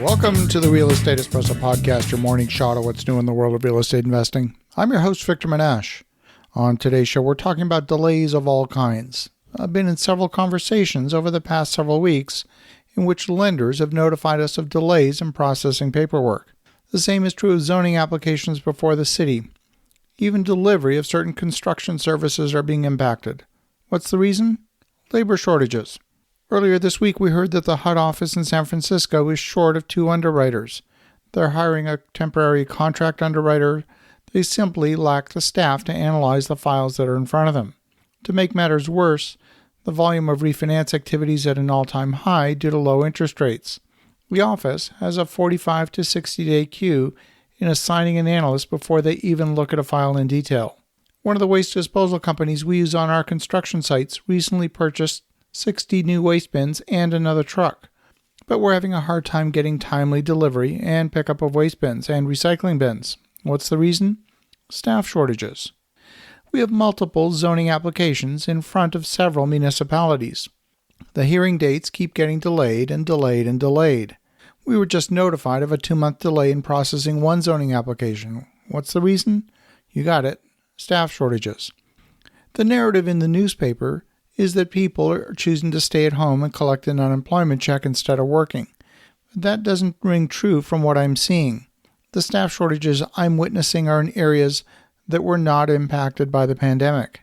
Welcome to the Real Estate Espresso Podcast, your morning shot of what's new in the world of real estate investing. I'm your host, Victor Menasce. On today's show, we're talking about delays of all kinds. I've been in several conversations over the past several weeks in which lenders have notified us of delays in processing paperwork. The same is true of zoning applications before the city. Even delivery of certain construction services are being impacted. What's the reason? Labor shortages. Earlier this week, we heard that the HUD office in San Francisco is short of 2 underwriters. They're hiring a temporary contract underwriter. They simply lack the staff to analyze the files that are in front of them. To make matters worse, the volume of refinance activities at an all-time high due to low interest rates. The office has a 45 to 60-day queue in assigning an analyst before they even look at a file in detail. One of the waste disposal companies we use on our construction sites recently purchased 60 new waste bins and another truck. But we're having a hard time getting timely delivery and pickup of waste bins and recycling bins. What's the reason? Staff shortages. We have multiple zoning applications in front of several municipalities. The hearing dates keep getting delayed and delayed and delayed. We were just notified of a 2-month delay in processing one zoning application. What's the reason? You got it. Staff shortages. The narrative in the newspaper is that people are choosing to stay at home and collect an unemployment check instead of working. But that doesn't ring true from what I'm seeing. The staff shortages I'm witnessing are in areas that were not impacted by the pandemic.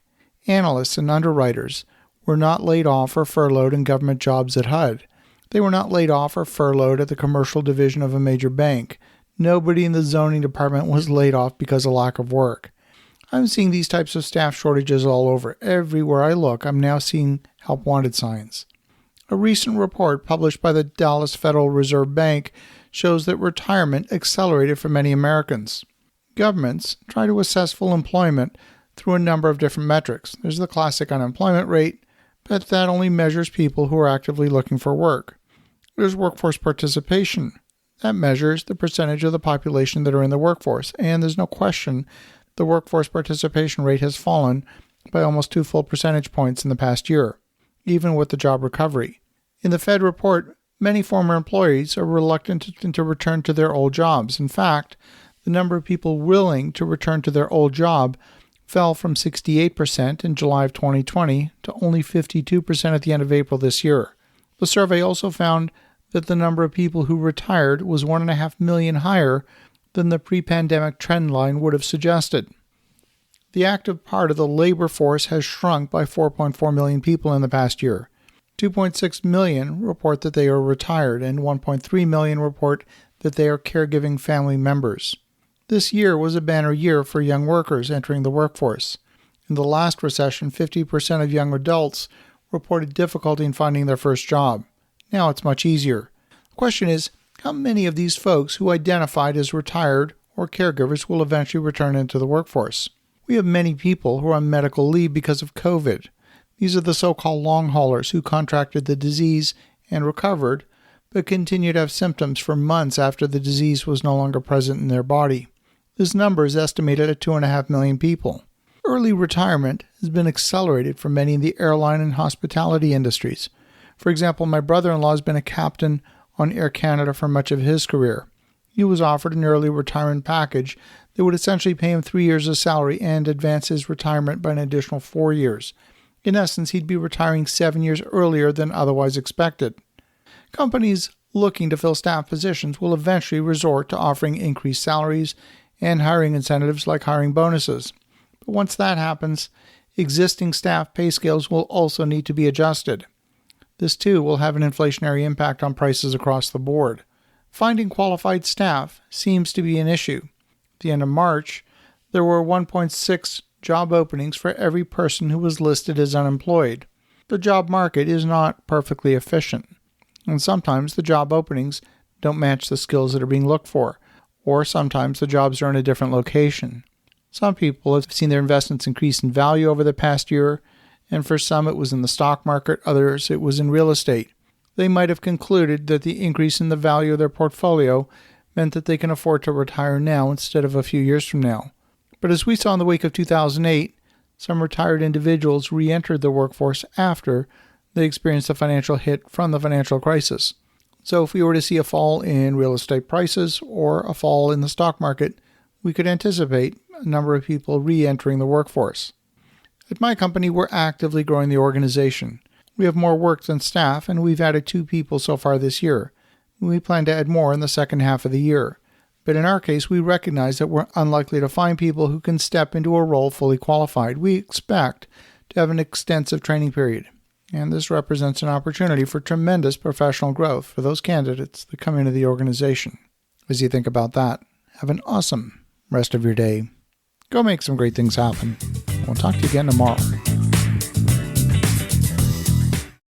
Analysts and underwriters were not laid off or furloughed in government jobs at HUD. They were not laid off or furloughed at the commercial division of a major bank. Nobody in the zoning department was laid off because of lack of work. I'm seeing these types of staff shortages all over. Everywhere I look, I'm now seeing help wanted signs. A recent report published by the Dallas Federal Reserve Bank shows that retirement accelerated for many Americans. Governments try to assess full employment through a number of different metrics. There's the classic unemployment rate, but that only measures people who are actively looking for work. There's workforce participation. That measures the percentage of the population that are in the workforce, and there's no question the workforce participation rate has fallen by almost 2 full percentage points in the past year, even with the job recovery. In the Fed report, many former employees are reluctant to return to their old jobs. In fact, the number of people willing to return to their old job fell from 68% in July of 2020 to only 52% at the end of April this year. The survey also found that the number of people who retired was 1.5 million higher than the pre-pandemic trend line would have suggested. The active part of the labor force has shrunk by 4.4 million people in the past year. 2.6 million report that they are retired, and 1.3 million report that they are caregiving family members. This year was a banner year for young workers entering the workforce. In the last recession, 50% of young adults reported difficulty in finding their first job. Now it's much easier. The question is, how many of these folks who identified as retired or caregivers will eventually return into the workforce? We have many people who are on medical leave because of COVID. These are the so-called long haulers who contracted the disease and recovered, but continue to have symptoms for months after the disease was no longer present in their body. This number is estimated at 2.5 million people. Early retirement has been accelerated for many in the airline and hospitality industries. For example, my brother-in-law has been a captain on Air Canada for much of his career. He was offered an early retirement package that would essentially pay him 3 years of salary and advance his retirement by an additional 4 years. In essence, he'd be retiring 7 years earlier than otherwise expected. Companies looking to fill staff positions will eventually resort to offering increased salaries and hiring incentives like hiring bonuses. But once that happens, existing staff pay scales will also need to be adjusted. This too will have an inflationary impact on prices across the board. Finding qualified staff seems to be an issue. At the end of March, there were 1.6 job openings for every person who was listed as unemployed. The job market is not perfectly efficient, and sometimes the job openings don't match the skills that are being looked for, or sometimes the jobs are in a different location. Some people have seen their investments increase in value over the past year, and for some it was in the stock market, others it was in real estate. They might have concluded that the increase in the value of their portfolio meant that they can afford to retire now instead of a few years from now. But as we saw in the wake of 2008, some retired individuals re-entered the workforce after they experienced a financial hit from the financial crisis. So if we were to see a fall in real estate prices or a fall in the stock market, we could anticipate a number of people re-entering the workforce. At my company, we're actively growing the organization. We have more work than staff, and we've added 2 people so far this year. We plan to add more in the second half of the year. But in our case, we recognize that we're unlikely to find people who can step into a role fully qualified. We expect to have an extensive training period, and this represents an opportunity for tremendous professional growth for those candidates that come into the organization. As you think about that, have an awesome rest of your day. Go make some great things happen. We'll talk to you again tomorrow.